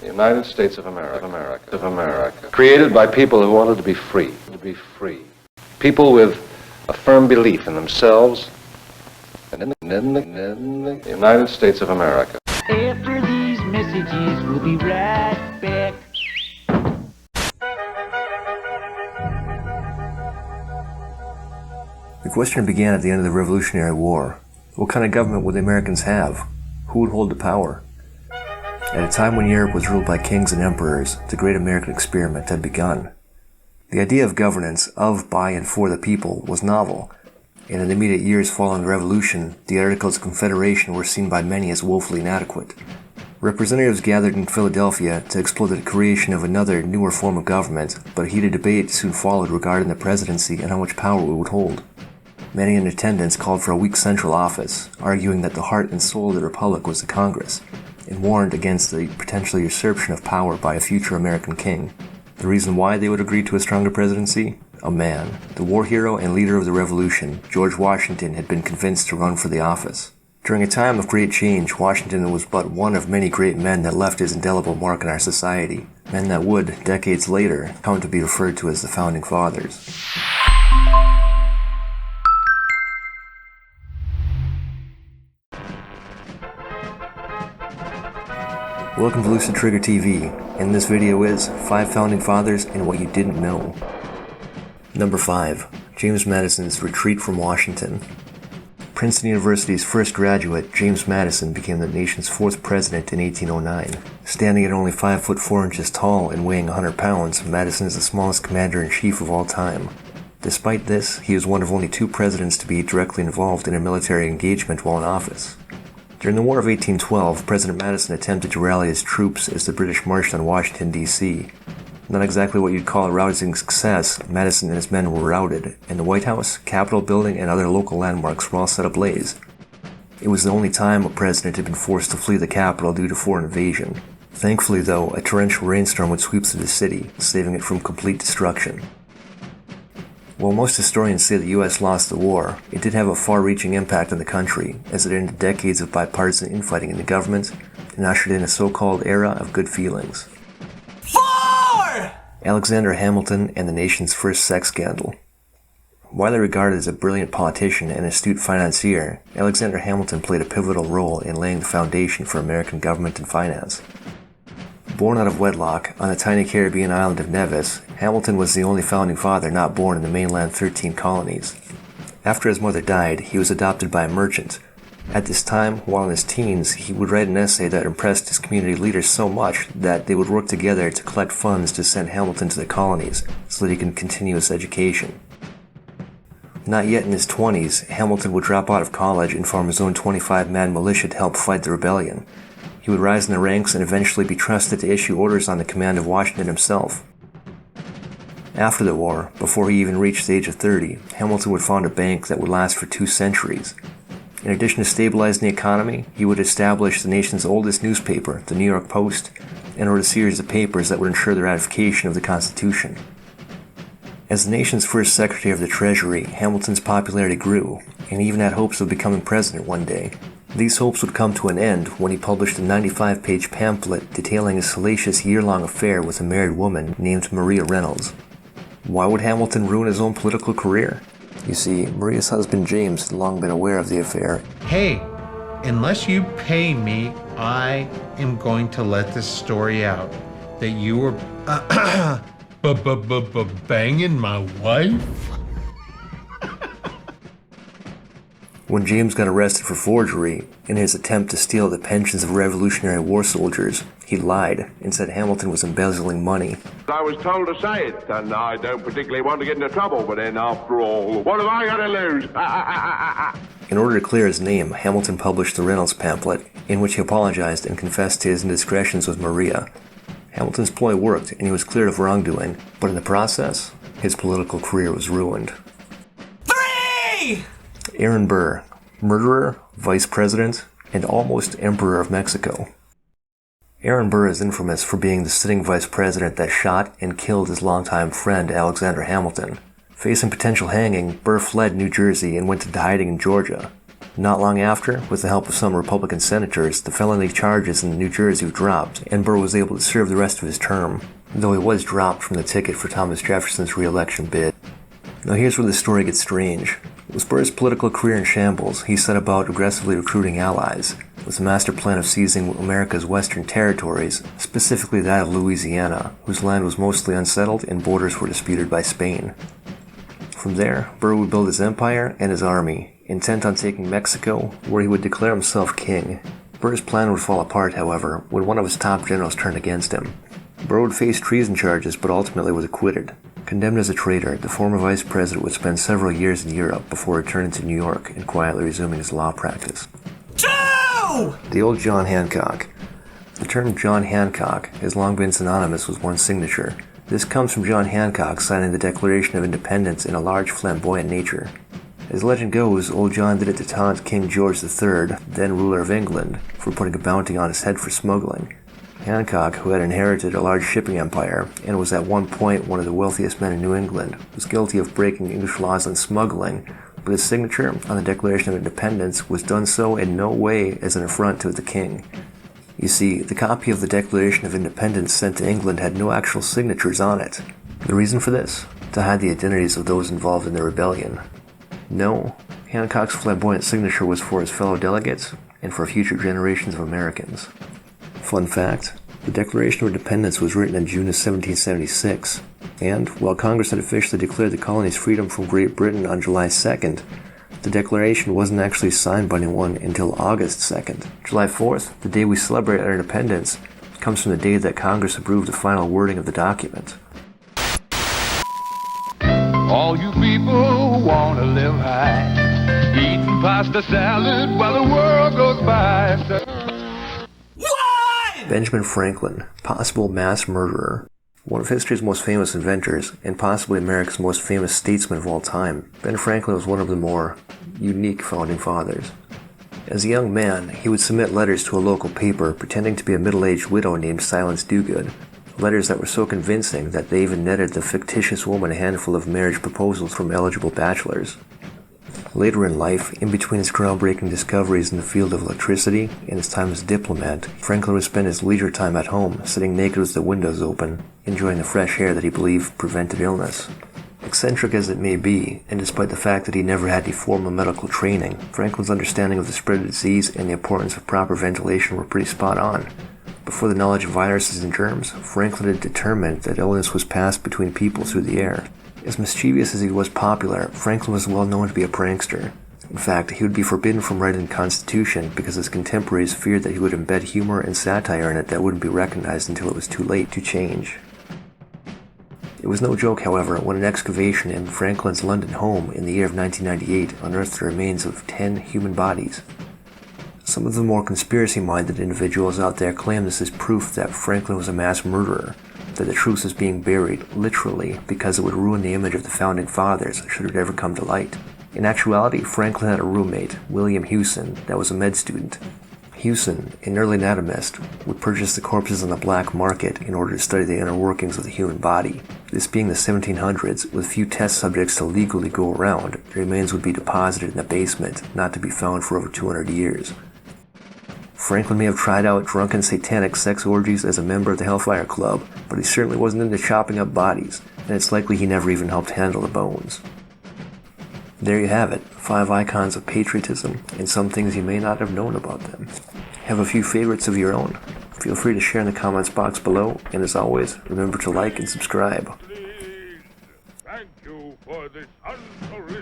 United States of America. Created by people who wanted to be free. People with a firm belief in themselves and in the United States of America. After these messages, we'll be right back. The question began at the end of the Revolutionary War. What kind of government would the Americans have? Who would hold the power? At a time when Europe was ruled by kings and emperors, the great American experiment had begun. The idea of governance of, by, and for the people was novel, and in the immediate years following the Revolution, the Articles of Confederation were seen by many as woefully inadequate. Representatives gathered in Philadelphia to explore the creation of another, newer form of government, but a heated debate soon followed regarding the presidency and how much power it would hold. Many in attendance called for a weak central office, arguing that the heart and soul of the Republic was the Congress, and warned against the potential usurpation of power by a future American king. The reason why they would agree to a stronger presidency? A man, the war hero and leader of the Revolution, George Washington, had been convinced to run for the office. During a time of great change, Washington was but one of many great men that left his indelible mark in our society, men that would, decades later, come to be referred to as the Founding Fathers. Welcome to Lucid Trigger TV, and this video is 5 Founding Fathers and What You Didn't Know. Number 5. James Madison's Retreat from Washington. Princeton University's first graduate, James Madison, became the nation's 4th president in 1809. Standing at only 5 foot 4 inches tall and weighing 100 pounds, Madison is the smallest commander-in-chief of all time. Despite this, he was one of only 2 presidents to be directly involved in a military engagement while in office. During the War of 1812, President Madison attempted to rally his troops as the British marched on Washington, D.C. Not exactly what you'd call a rousing success, Madison and his men were routed, and the White House, Capitol building, and other local landmarks were all set ablaze. It was the only time a president had been forced to flee the capital due to foreign invasion. Thankfully, though, a torrential rainstorm would sweep through the city, saving it from complete destruction. While most historians say the U.S. lost the war, it did have a far-reaching impact on the country, as it ended decades of bipartisan infighting in the government and ushered in a so-called era of good feelings. 4! Alexander Hamilton and the nation's first sex scandal. Widely regarded as a brilliant politician and astute financier, Alexander Hamilton played a pivotal role in laying the foundation for American government and finance. Born out of wedlock on the tiny Caribbean island of Nevis, Hamilton was the only founding father not born in the mainland 13 colonies. After his mother died, he was adopted by a merchant. At this time, while in his teens, he would write an essay that impressed his community leaders so much that they would work together to collect funds to send Hamilton to the colonies so that he could continue his education. Not yet in his 20s, Hamilton would drop out of college and form his own 25-man militia to help fight the rebellion. He would rise in the ranks and eventually be trusted to issue orders on the command of Washington himself. After the war, before he even reached the age of 30, Hamilton would found a bank that would last for 2 centuries. In addition to stabilizing the economy, he would establish the nation's oldest newspaper, the New York Post, and wrote a series of papers that would ensure the ratification of the Constitution. As the nation's first Secretary of the Treasury, Hamilton's popularity grew, and he even had hopes of becoming president one day. These hopes would come to an end when he published a 95-page pamphlet detailing his salacious year-long affair with a married woman named Maria Reynolds. Why would Hamilton ruin his own political career? You see, Maria's husband James had long been aware of the affair. Hey, unless you pay me, I am going to let this story out that you were banging my wife? When James got arrested for forgery, in his attempt to steal the pensions of Revolutionary War soldiers, he lied and said Hamilton was embezzling money. I was told to say it, and I don't particularly want to get into trouble, but then after all, what have I got to lose? In order to clear his name, Hamilton published the Reynolds pamphlet, in which he apologized and confessed to his indiscretions with Maria. Hamilton's ploy worked, and he was cleared of wrongdoing, but in the process, his political career was ruined. 3! Aaron Burr, murderer, vice president, and almost emperor of Mexico. Aaron Burr is infamous for being the sitting vice president that shot and killed his longtime friend Alexander Hamilton. Facing potential hanging, Burr fled New Jersey and went into hiding in Georgia. Not long after, with the help of some Republican senators, the felony charges in New Jersey were dropped, and Burr was able to serve the rest of his term, though he was dropped from the ticket for Thomas Jefferson's re-election bid. Now here's where the story gets strange. With Burr's political career in shambles, he set about aggressively recruiting allies, with a master plan of seizing America's western territories, specifically that of Louisiana, whose land was mostly unsettled and borders were disputed by Spain. From there, Burr would build his empire and his army, intent on taking Mexico, where he would declare himself king. Burr's plan would fall apart, however, when one of his top generals turned against him. Burr would face treason charges but ultimately was acquitted. Condemned as a traitor, the former vice president would spend several years in Europe before returning to New York and quietly resuming his law practice. The Old John Hancock. The term John Hancock has long been synonymous with one's signature. This comes from John Hancock signing the Declaration of Independence in a large, flamboyant nature. As legend goes, Old John did it to taunt King George III, then ruler of England, for putting a bounty on his head for smuggling. Hancock, who had inherited a large shipping empire and was at one point one of the wealthiest men in New England, was guilty of breaking English laws on smuggling, but his signature on the Declaration of Independence was done so in no way as an affront to the king. You see, the copy of the Declaration of Independence sent to England had no actual signatures on it. The reason for this? To hide the identities of those involved in the rebellion. No, Hancock's flamboyant signature was for his fellow delegates and for future generations of Americans. Fun fact, the Declaration of Independence was written in June of 1776, and while Congress had officially declared the colony's freedom from Great Britain on July 2nd, the Declaration wasn't actually signed by anyone until August 2nd. July 4th, the day we celebrate our independence, comes from the day that Congress approved the final wording of the document. All you people who want to live high, eating pasta salad while the world goes by. Benjamin Franklin, possible mass murderer. One of history's most famous inventors, and possibly America's most famous statesman of all time, Ben Franklin was one of the more unique founding fathers. As a young man, he would submit letters to a local paper pretending to be a middle-aged widow named Silence Dogood, letters that were so convincing that they even netted the fictitious woman a handful of marriage proposals from eligible bachelors. Later in life, in between his groundbreaking discoveries in the field of electricity and his time as a diplomat, Franklin would spend his leisure time at home, sitting naked with the windows open, enjoying the fresh air that he believed prevented illness. Eccentric as it may be, and despite the fact that he never had any formal medical training, Franklin's understanding of the spread of disease and the importance of proper ventilation were pretty spot on. Before the knowledge of viruses and germs, Franklin had determined that illness was passed between people through the air. As mischievous as he was popular, Franklin was well known to be a prankster. In fact, he would be forbidden from writing the Constitution because his contemporaries feared that he would embed humor and satire in it that wouldn't be recognized until it was too late to change. It was no joke, however, when an excavation in Franklin's London home in the year of 1998 unearthed the remains of 10 human bodies. Some of the more conspiracy-minded individuals out there claim this is proof that Franklin was a mass murderer, that the truth is being buried, literally, because it would ruin the image of the Founding Fathers should it ever come to light. In actuality, Franklin had a roommate, William Hewson, that was a med student. Hewson, an early anatomist, would purchase the corpses on the black market in order to study the inner workings of the human body. This being the 1700s, with few test subjects to legally go around, the remains would be deposited in the basement, not to be found for over 200 years. Franklin may have tried out drunken satanic sex orgies as a member of the Hellfire Club, but he certainly wasn't into chopping up bodies, and it's likely he never even helped handle the bones. There you have it, 5 icons of patriotism, and some things you may not have known about them. Have a few favorites of your own? Feel free to share in the comments box below, and as always, remember to like and subscribe. Thank you for this unsolicited